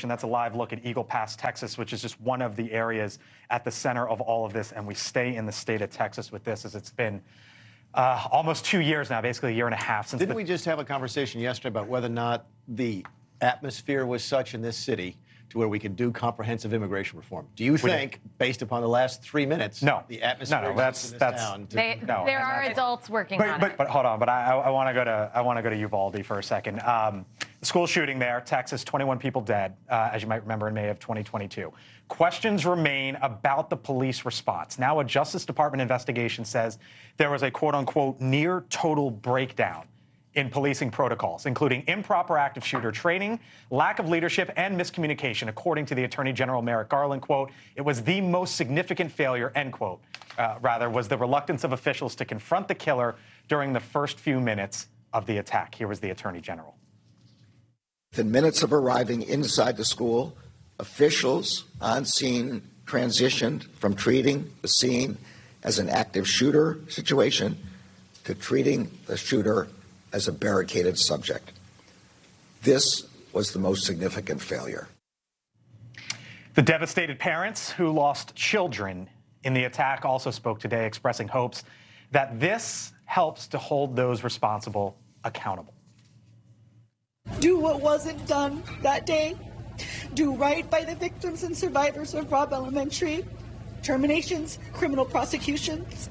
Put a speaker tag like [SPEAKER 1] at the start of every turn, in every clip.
[SPEAKER 1] That's a live look at Eagle Pass, Texas, which is just one of the areas at the center of all of this. And we stay in the state of Texas with this, as it's been almost 2 years now, basically a year and a half since.
[SPEAKER 2] Didn't we just have a conversation yesterday about whether or not the atmosphere was such in this city to where we could do comprehensive immigration reform? Do you think, based upon the last 3 minutes, the atmosphere exists in this town?
[SPEAKER 3] There are adults working on it.
[SPEAKER 1] But hold on, but I want to go to Uvalde for a second. The school shooting there, Texas, 21 people dead, as you might remember, in May of 2022. Questions remain about the police response. Now, a Justice Department investigation says there was a quote-unquote near total breakdown in policing protocols, including improper active shooter training, lack of leadership, and miscommunication. According to the Attorney General Merrick Garland, quote, it was the most significant failure, end quote, was the reluctance of officials to confront the killer during the first few minutes of the attack. Here was the Attorney General.
[SPEAKER 4] Within minutes of arriving inside the school, officials on scene transitioned from treating the scene as an active shooter situation to treating the shooter as a barricaded subject. This was the most significant failure.
[SPEAKER 1] The devastated parents who lost children in the attack also spoke today, expressing hopes that this helps to hold those responsible accountable.
[SPEAKER 5] Do what wasn't done that day. Do right by the victims and survivors of Robb Elementary. Terminations, criminal prosecutions.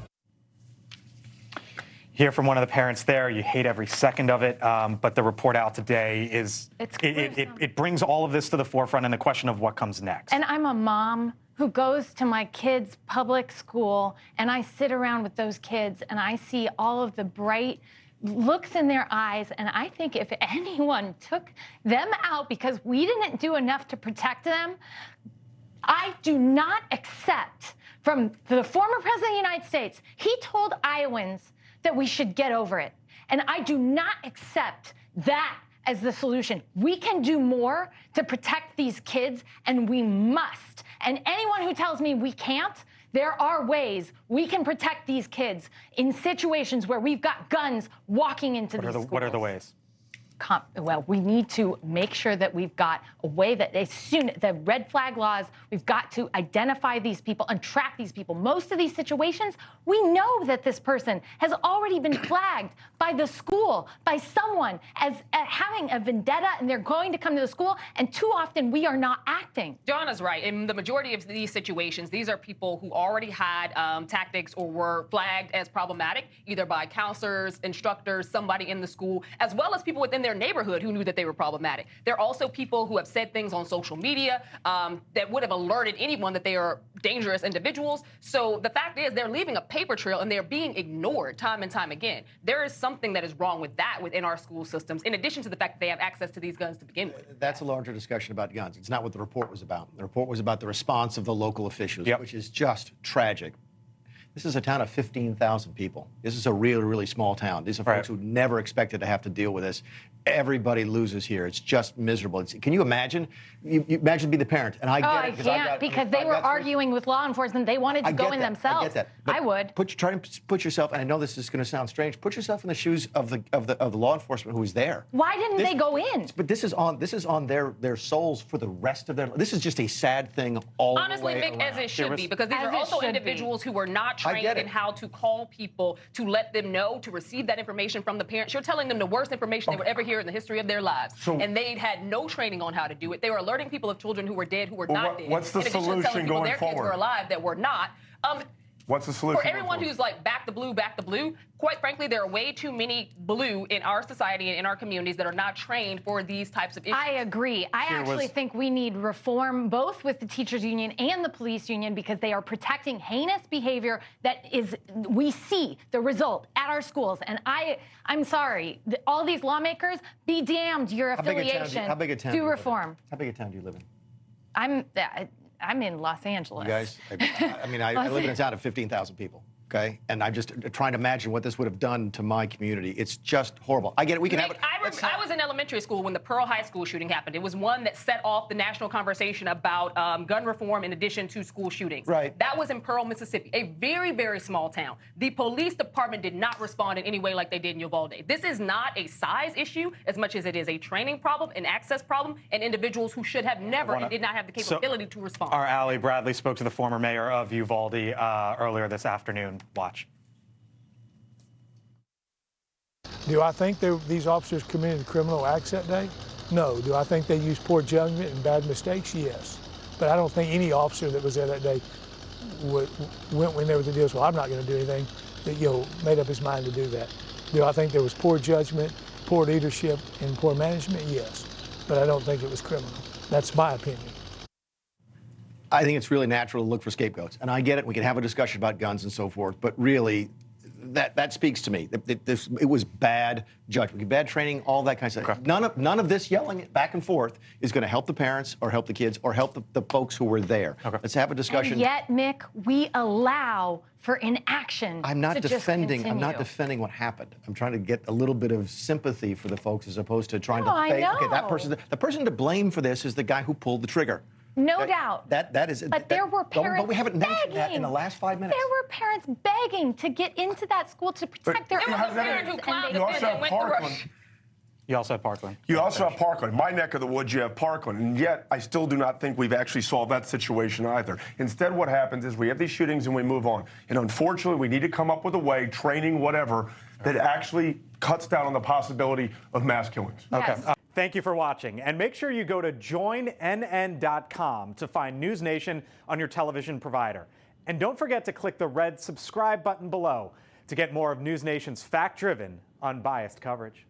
[SPEAKER 1] Hear from one of the parents there. You hate every second of it, but the report out today is it brings all of this to the forefront and the question of what comes next.
[SPEAKER 3] And I'm a mom who goes to my kids' public school, and I sit around with those kids, and I see all of the bright looks in their eyes, and I think if anyone took them out because we didn't do enough to protect them, I do not accept from the former president of the United States. He told Iowans that we should get over it, and I do not accept that as the solution. We can do more to protect these kids, and we must. And anyone who tells me we can't, there are ways we can protect these kids in situations where we've got guns walking into these schools.
[SPEAKER 1] What are the ways?
[SPEAKER 3] Well, we need to make sure that we've got a way that as soon the red flag laws, we've got to identify these people and track these people. Most of these situations, we know that this person has already been flagged by the school, by someone as having a vendetta, and they're going to come to the school, and too often we are not acting.
[SPEAKER 6] Donna's right. In the majority of these situations, these are people who already had tactics or were flagged as problematic, either by counselors, instructors, somebody in the school, as well as people within their neighborhood who knew that they were problematic. There are also people who have said things on social media that would have alerted anyone that they are dangerous individuals. So the fact is they're leaving a paper trail and they're being ignored time and time again. There is something that is wrong with that within our school systems, in addition to the fact that they have access to these guns to begin with.
[SPEAKER 2] That's a larger discussion about guns. It's not what the report was about. The report was about the response of the local officials, which is just tragic. This is a town of 15,000 people. This is a really, really small town. These are folks who never expected to have to deal with this. Everybody loses here. It's just miserable. Can you imagine? You imagine being the parent, and I get it.
[SPEAKER 3] I can't, because they were arguing with law enforcement. They wanted to go in themselves.
[SPEAKER 2] I get that. But
[SPEAKER 3] I would.
[SPEAKER 2] Try to put yourself, and I know this is going to sound strange, put yourself in the shoes of the law enforcement who was there.
[SPEAKER 3] Why didn't they go in?
[SPEAKER 2] But this is on their souls for the rest of their life. This is just a sad thing all the way
[SPEAKER 6] Honestly, Vic,
[SPEAKER 2] around.
[SPEAKER 6] as it should be, because these are also individuals who were not trained in how to call people, to let them know, to receive that information from the parents. You're telling them the worst information they would ever hear in the history of their lives. And they'd had no training on how to do it. They were alerting people of children who were dead, who were not dead.
[SPEAKER 7] What's the solution going
[SPEAKER 6] their
[SPEAKER 7] forward?
[SPEAKER 6] Kids were alive that were not.
[SPEAKER 7] What's the solution?
[SPEAKER 6] For everyone who's like, back the blue, quite frankly, there are way too many blue in our society and in our communities that are not trained for these types of issues.
[SPEAKER 3] I agree. I actually think we need reform both with the teachers union and the police union, because they are protecting heinous behavior that we see the result at our schools. And I'm sorry, all these lawmakers, be damned your affiliation.
[SPEAKER 2] How big a town
[SPEAKER 3] do reform.
[SPEAKER 2] How big a town do you live in?
[SPEAKER 3] I'm in Los Angeles.
[SPEAKER 2] You guys, I live in a town of 15,000 people, okay? And I'm just trying to imagine what this would have done to my community. It's just horrible. I get it. We can have it.
[SPEAKER 6] I I was in elementary school when the Pearl High School shooting happened. It was one that set off the national conversation about gun reform in addition to school shootings.
[SPEAKER 2] Right.
[SPEAKER 6] That was in Pearl, Mississippi, a very, very small town. The police department did not respond in any way like they did in Uvalde. This is not a size issue as much as it is a training problem, an access problem, and individuals who should have never and did not have the capability to respond.
[SPEAKER 1] Our Allie Bradley spoke to the former mayor of Uvalde earlier this afternoon. Watch.
[SPEAKER 8] Do I think these officers committed criminal acts that day? No. Do I think they used poor judgment and bad mistakes? Yes. But I don't think any officer that was there that day went when there was a deal, well, I'm not going to do anything, that, made up his mind to do that. Do I think there was poor judgment, poor leadership, and poor management? Yes. But I don't think it was criminal. That's my opinion.
[SPEAKER 2] I think it's really natural to look for scapegoats. And I get it. We can have a discussion about guns and so forth. But really, that speaks to me. It was bad judgment, bad training, all that kind of stuff. Okay. None of this yelling back and forth is going to help the parents or help the kids or help the folks who were there. Okay. Let's have a discussion.
[SPEAKER 3] And yet, Mick, we allow for inaction.
[SPEAKER 2] I'm not defending what happened. I'm trying to get a little bit of sympathy for the folks as opposed to trying to say, okay, that person, the person to blame for this is the guy who pulled the trigger.
[SPEAKER 3] No doubt.
[SPEAKER 2] That is.
[SPEAKER 3] But there were parents
[SPEAKER 2] But we haven't mentioned that in the last 5 minutes.
[SPEAKER 3] There were parents begging to get into that school to protect their own
[SPEAKER 6] parents who climbed
[SPEAKER 7] you also have Parkland.
[SPEAKER 1] You also have Parkland.
[SPEAKER 7] You also have Parkland. My neck of the woods, you have Parkland. And yet, I still do not think we've actually solved that situation either. Instead, what happens is we have these shootings and we move on. And unfortunately, we need to come up with a way, training, whatever, that actually cuts down on the possibility of mass killings.
[SPEAKER 1] Yes. Okay. Thank you for watching. And make sure you go to joinnn.com to find NewsNation on your television provider. And don't forget to click the red subscribe button below to get more of NewsNation's fact-driven, unbiased coverage.